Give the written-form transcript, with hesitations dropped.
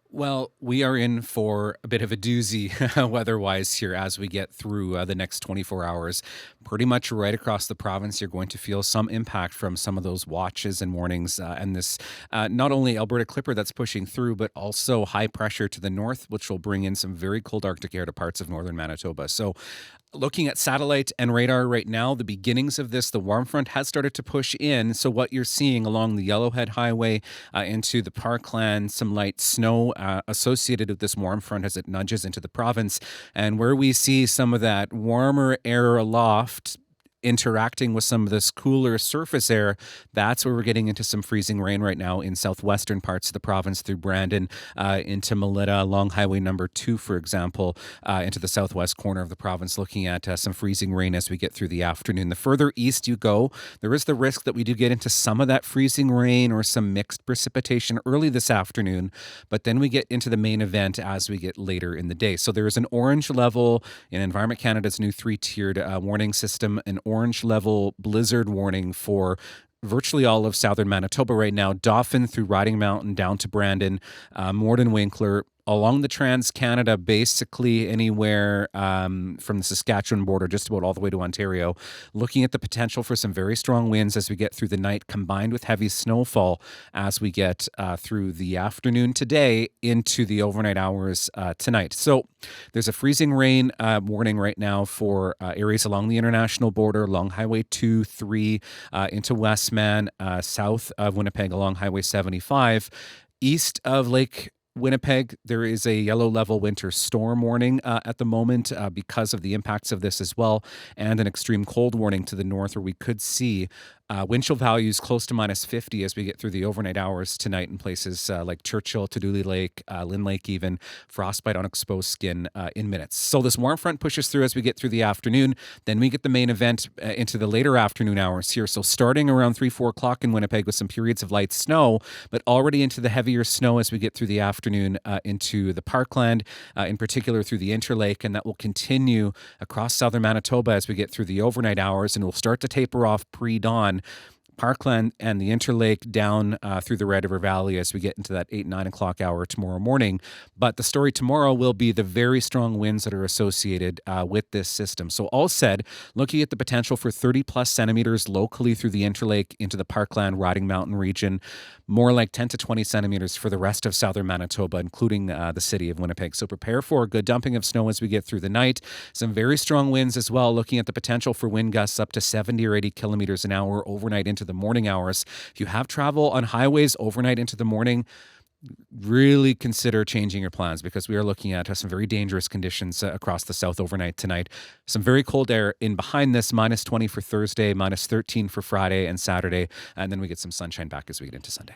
Well, we are in for a bit of a doozy weather-wise here as we get through the next 24 hours. Pretty much right across the province, you're going to feel some impact from some of those watches and warnings, and this not only Alberta Clipper that's pushing through, but also high pressure to the north, which will bring in some very cold Arctic air to parts of northern Manitoba. So looking at satellite and radar right now, the beginnings of this, the warm front has started to push in. So what you're seeing along the Yellowhead Highway into the Parkland, some light snow associated with this warm front as it nudges into the province. And where we see some of that warmer air aloft interacting with some of this cooler surface air, that's where we're getting into some freezing rain right now in southwestern parts of the province through Brandon, into Melita, along Highway number 2, for example, into the southwest corner of the province, looking at some freezing rain as we get through the afternoon. The further east you go, there is the risk that we do get into some of that freezing rain or some mixed precipitation early this afternoon, but then we get into the main event as we get later in the day. So there is an orange level in Environment Canada's new three-tiered warning system, an orange level blizzard warning for virtually all of southern Manitoba right now, Dauphin through Riding Mountain down to Brandon, Morden Winkler, along the Trans-Canada, basically anywhere from the Saskatchewan border, just about all the way to Ontario, looking at the potential for some very strong winds as we get through the night, combined with heavy snowfall as we get through the afternoon today into the overnight hours tonight. So there's a freezing rain warning right now for areas along the international border, along Highway 2, 3, into Westman, south of Winnipeg along Highway 75. East of Lake Winnipeg, there is a yellow level winter storm warning at the moment because of the impacts of this as well, and an extreme cold warning to the north, where we could see wind chill values close to -50 as we get through the overnight hours tonight in places like Churchill, Tuduli Lake, Lynn Lake even, frostbite on exposed skin in minutes. So this warm front pushes through as we get through the afternoon. Then we get the main event into the later afternoon hours here. So starting around 3, 4 o'clock in Winnipeg with some periods of light snow, but already into the heavier snow as we get through the afternoon into the Parkland, in particular through the Interlake, and that will continue across southern Manitoba as we get through the overnight hours, and will start to taper off pre-dawn. Parkland and the Interlake down through the Red River Valley as we get into that 8, 9 o'clock hour tomorrow morning. But the story tomorrow will be the very strong winds that are associated with this system. So all said, looking at the potential for 30 plus centimeters locally through the Interlake into the Parkland Riding Mountain region, more like 10 to 20 centimeters for the rest of southern Manitoba, including the city of Winnipeg. So prepare for a good dumping of snow as we get through the night. Some very strong winds as well, looking at the potential for wind gusts up to 70 or 80 kilometers an hour overnight into the morning hours. If you have travel on highways overnight into the morning, really consider changing your plans, because we are looking at some very dangerous conditions across the south overnight tonight. Some very cold air in behind this, -20 for Thursday, -13 for Friday and Saturday, and then we get some sunshine back as we get into Sunday.